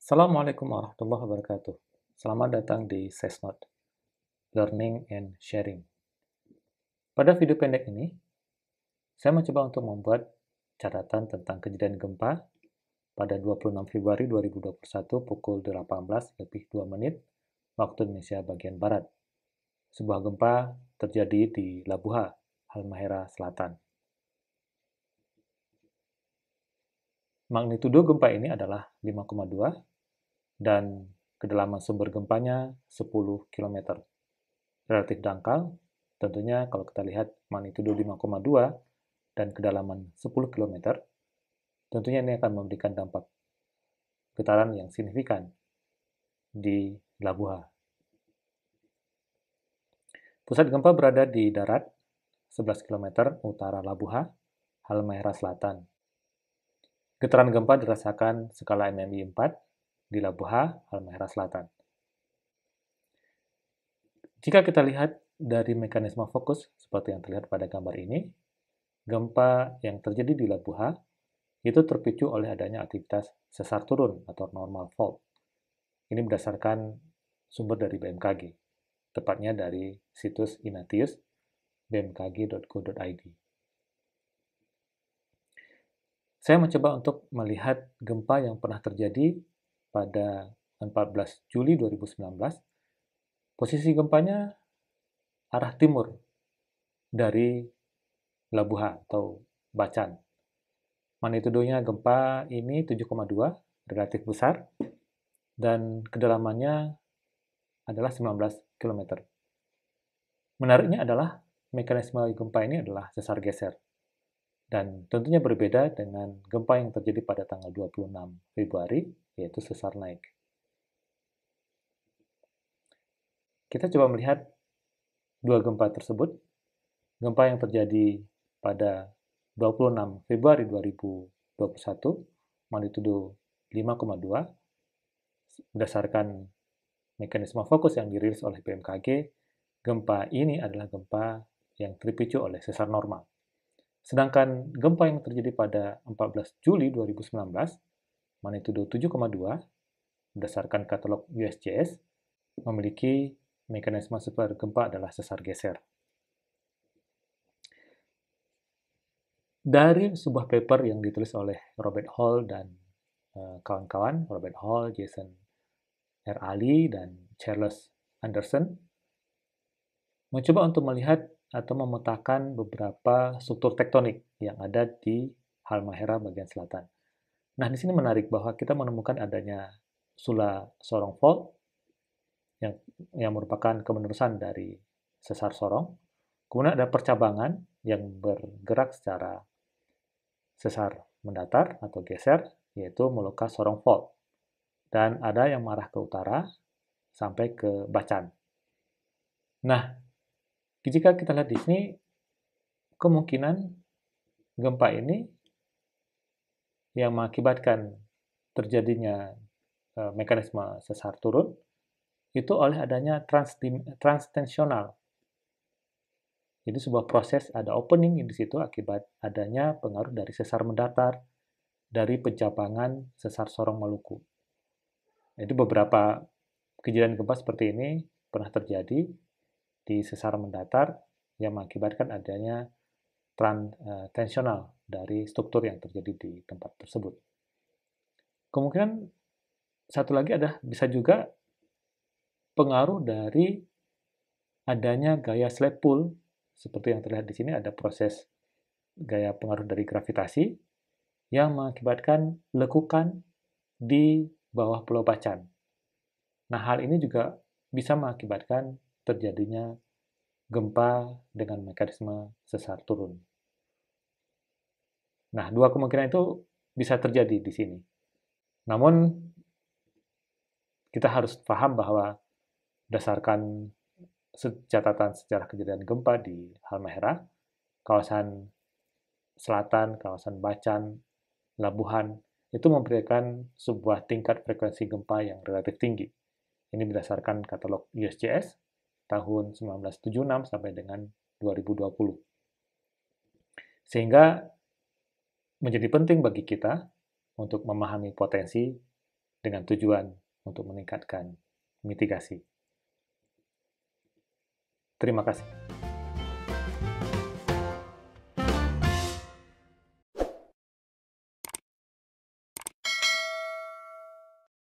Assalamualaikum warahmatullahi wabarakatuh. Selamat datang di Sesnot, Learning and Sharing. Pada video pendek ini, saya mencoba untuk membuat catatan tentang kejadian gempa pada 26 Februari 2021 pukul 18 lebih 2 menit waktu Indonesia bagian Barat. Sebuah gempa terjadi di Labuha, Halmahera Selatan. Magnitudo gempa ini adalah 5,2 dan kedalaman sumber gempanya 10 km. Relatif dangkal, tentunya kalau kita lihat magnitudo 5,2 dan kedalaman 10 km, tentunya ini akan memberikan dampak getaran yang signifikan di Labuha. Pusat gempa berada di darat 11 km utara Labuha, Halmahera Selatan. Getaran gempa dirasakan skala MMI 4 di Labuha, Halmahera Selatan. Jika kita lihat dari mekanisme fokus seperti yang terlihat pada gambar ini, gempa yang terjadi di Labuha itu terpicu oleh adanya aktivitas sesar turun atau normal fault. Ini berdasarkan sumber dari BMKG, tepatnya dari situs Inatius bmkg.go.id. Saya mencoba untuk melihat gempa yang pernah terjadi pada 14 Juli 2019. Posisi gempanya arah timur dari Labuha atau Bacan. Magnitudonya gempa ini 7,2, relatif besar, dan kedalamannya adalah 19 km. Menariknya adalah mekanisme gempa ini adalah sesar geser, dan tentunya berbeda dengan gempa yang terjadi pada tanggal 26 Februari, yaitu sesar naik. Kita coba melihat dua gempa tersebut. Gempa yang terjadi pada 26 Februari 2021, magnitudo 5,2, berdasarkan mekanisme fokus yang dirilis oleh BMKG, gempa ini adalah gempa yang terpicu oleh sesar normal. Sedangkan gempa yang terjadi pada 14 Juli 2019, magnitudo 7,2, berdasarkan katalog USGS, memiliki mekanisme sumber gempa adalah sesar geser. Dari sebuah paper yang ditulis oleh Robert Hall dan kawan-kawan, Robert Hall, Jason R. Ali, dan Charles Anderson, mencoba untuk melihat atau memetakan beberapa struktur tektonik yang ada di Halmahera bagian selatan. Nah, di sini menarik bahwa kita menemukan adanya Sula Sorong Fault yang merupakan kemenerusan dari sesar Sorong. Kemudian ada percabangan yang bergerak secara sesar mendatar atau geser, yaitu Molucca Sorong Fault. Dan ada yang mengarah ke utara sampai ke Bacan. Nah, jika kita lihat di sini, kemungkinan gempa ini yang mengakibatkan terjadinya mekanisme sesar turun itu oleh adanya transtensional. Jadi sebuah proses, ada opening di situ akibat adanya pengaruh dari sesar mendatar dari pencabangan sesar Sorong Maluku. Itu beberapa kejadian gempa seperti ini pernah terjadi di sesar mendatar yang mengakibatkan adanya tensional dari struktur yang terjadi di tempat tersebut. Kemungkinan satu lagi bisa juga pengaruh dari adanya gaya slap pull. Seperti yang terlihat di sini, ada proses gaya pengaruh dari gravitasi yang mengakibatkan lekukan di bawah Pulau Bacan. Nah, hal ini juga bisa mengakibatkan terjadinya gempa dengan mekanisme sesar turun. Nah, dua kemungkinan itu bisa terjadi di sini. Namun, kita harus paham bahwa berdasarkan catatan sejarah kejadian gempa di Halmahera, kawasan selatan, kawasan Bacan, Labuhan, itu memberikan sebuah tingkat frekuensi gempa yang relatif tinggi. Ini berdasarkan katalog USGS tahun 1976 sampai dengan 2020. Sehingga menjadi penting bagi kita untuk memahami potensi dengan tujuan untuk meningkatkan mitigasi. Terima kasih.